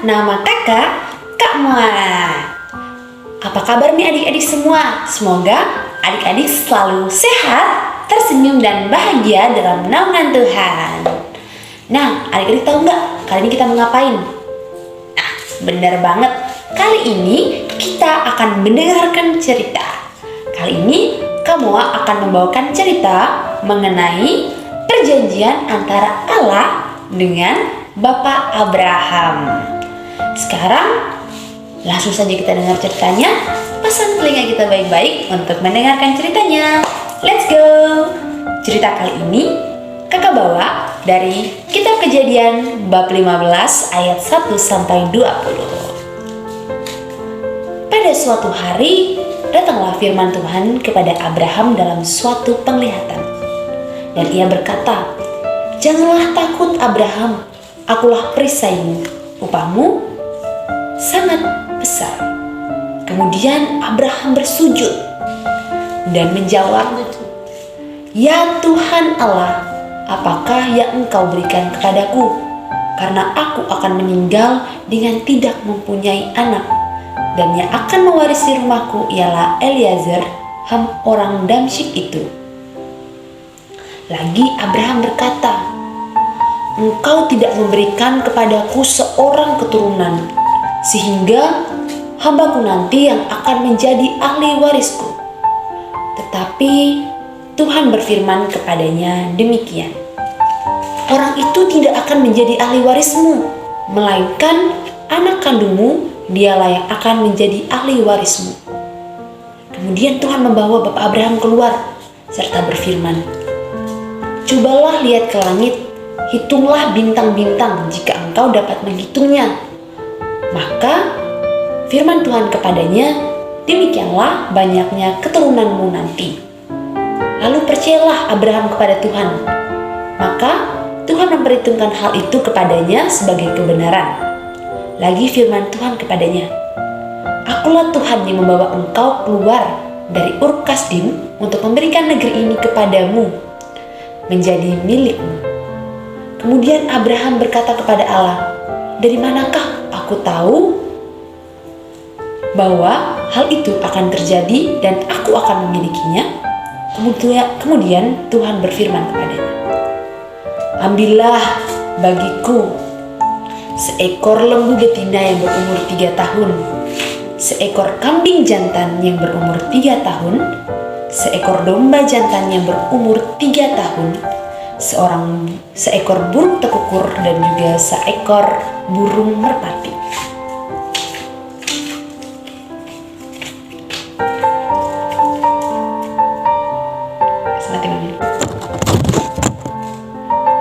nama kakak Kak Moa. Apa kabar nih adik-adik semua? Semoga adik-adik selalu sehat, tersenyum dan bahagia dalam naungan Tuhan. Nah, adik-adik tahu nggak kali ini kita mau ngapain? Nah, benar banget. Kali ini kita akan mendengarkan cerita. Kali ini Kak Moa akan membawakan cerita mengenai perjanjian antara Allah dengan Bapak Abraham. Sekarang langsung saja kita dengar ceritanya. Pasang telinga kita baik-baik untuk mendengarkan ceritanya. Let's go! Cerita kali ini kakak bawa dari Kitab Kejadian bab 15 ayat 1-20. Pada suatu hari, datanglah firman Tuhan kepada Abraham dalam suatu penglihatan. Dan ia berkata, "Janganlah takut Abraham, akulah perisaimu, upahmu sangat besar." Kemudian Abraham bersujud dan menjawab, "Ya Tuhan Allah, apakah yang Engkau berikan kepadaku? Karena aku akan meninggal dengan tidak mempunyai anak, dan yang akan mewarisi rumahku ialah Eliezer, orang Damsyik itu." Lagi Abraham berkata, "Engkau tidak memberikan kepadaku seorang keturunan, sehingga hambaku nanti yang akan menjadi ahli warisku." Tetapi Tuhan berfirman kepadanya demikian, "Orang itu tidak akan menjadi ahli warismu, melainkan anak kandungmu, dialah yang akan menjadi ahli warismu." Kemudian Tuhan membawa Bapak Abraham keluar serta berfirman, "Cobalah lihat ke langit, hitunglah bintang-bintang jika engkau dapat menghitungnya." Maka firman Tuhan kepadanya, "Demikianlah banyaknya keturunanmu nanti." Lalu percayalah Abraham kepada Tuhan. Maka Tuhan memperhitungkan hal itu kepadanya sebagai kebenaran. Lagi firman Tuhan kepadanya, "Akulah Tuhan yang membawa engkau keluar dari Ur Kasdim untuk memberikan negeri ini kepadamu, menjadi milikmu." Kemudian Abraham berkata kepada Allah, "Dari manakah aku tahu bahwa hal itu akan terjadi dan aku akan memilikinya?" Kemudian Tuhan berfirman kepadanya, "Ambillah bagiku seekor lembu betina yang berumur 3 tahun, seekor kambing jantan yang berumur 3 tahun, seekor domba jantan yang berumur 3 tahun, seekor burung tekukur dan juga seekor burung merpati."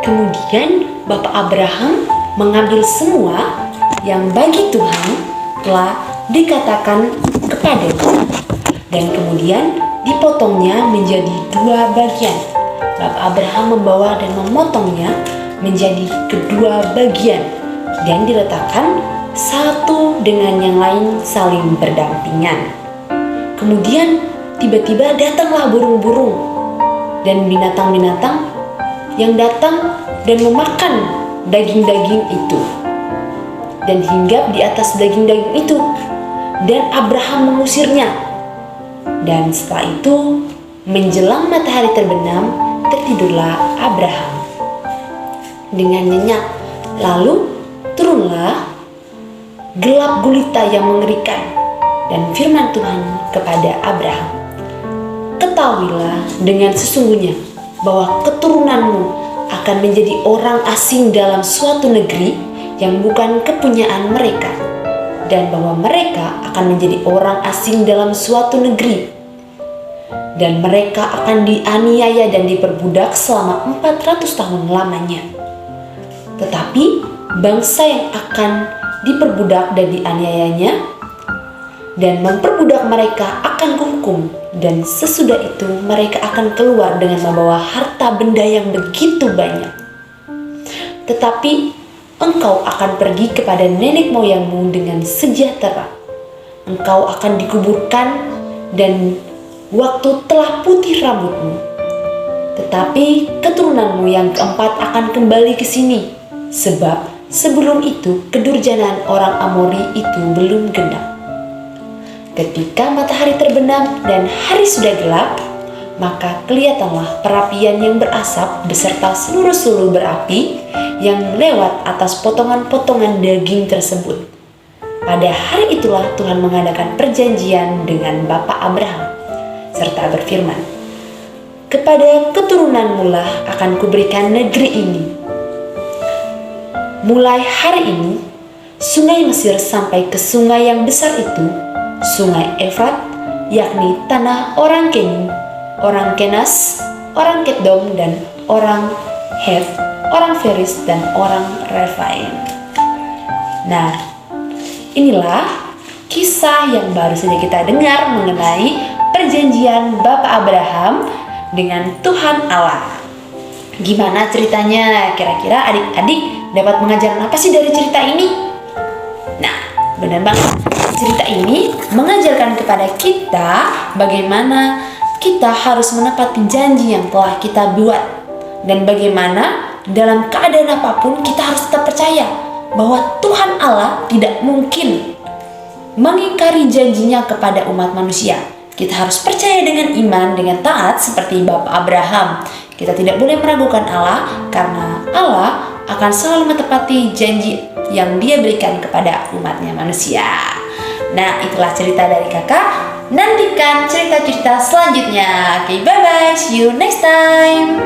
Kemudian Bapak Abraham mengambil semua yang bagi Tuhan telah dikatakan kepadanya, dan kemudian dipotongnya menjadi 2 bagian. Bapak Abraham membawa dan memotongnya menjadi kedua bagian dan diletakkan satu dengan yang lain saling berdampingan. Kemudian tiba-tiba datanglah burung-burung dan binatang-binatang yang datang dan memakan daging-daging itu dan hinggap di atas daging-daging itu, dan Abraham mengusirnya. Dan setelah itu, menjelang matahari terbenam, tertidurlah Abraham dengan nyenyak. Lalu turunlah gelap gulita yang mengerikan, dan firman Tuhan kepada Abraham, "Ketahuilah dengan sesungguhnya bahwa keturunanmu akan menjadi orang asing dalam suatu negeri yang bukan kepunyaan mereka, dan bahwa mereka akan menjadi orang asing dalam suatu negeri, dan mereka akan dianiaya dan diperbudak selama 400 tahun lamanya. Tetapi bangsa yang akan diperbudak dan dianiayanya dan memperbudak mereka akan kuhukum, dan sesudah itu mereka akan keluar dengan membawa harta benda yang begitu banyak. Tetapi engkau akan pergi kepada nenek moyangmu dengan sejahtera. Engkau akan dikuburkan, dan waktu telah putih rambutmu. Tetapi keturunanmu yang keempat akan kembali ke sini, sebab Sebelum itu, kedurjanaan orang Amori itu belum genap. Ketika matahari terbenam dan hari sudah gelap, maka kelihatanlah perapian yang berasap beserta seluruh berapi yang lewat atas potongan-potongan daging tersebut. Pada hari itulah Tuhan mengadakan perjanjian dengan Bapa Abraham, serta berfirman, "Kepada keturunanmu lah akan kuberikan negeri ini. Mulai hari ini, sungai Mesir sampai ke sungai yang besar itu, sungai Efrat, yakni tanah orang Keni, orang Kenas, orang Kedom, dan orang Het, orang Feris, dan orang Refaim." Nah, inilah kisah yang baru saja kita dengar mengenai perjanjian Bapa Abraham dengan Tuhan Allah. Gimana ceritanya? Kira-kira adik-adik dapat mengajarkan apa sih dari cerita ini? Nah, benar banget. Cerita ini mengajarkan kepada kita bagaimana kita harus menepati janji yang telah kita buat. Dan bagaimana dalam keadaan apapun kita harus tetap percaya bahwa Tuhan Allah tidak mungkin mengingkari janjinya kepada umat manusia. Kita harus percaya dengan iman, dengan taat seperti Bapak Abraham. Kita tidak boleh meragukan Allah karena Allah akan selalu menepati janji yang Dia berikan kepada umatnya manusia. Nah, itulah cerita dari kakak. Nantikan cerita-cerita selanjutnya. Oke, bye-bye. See you next time.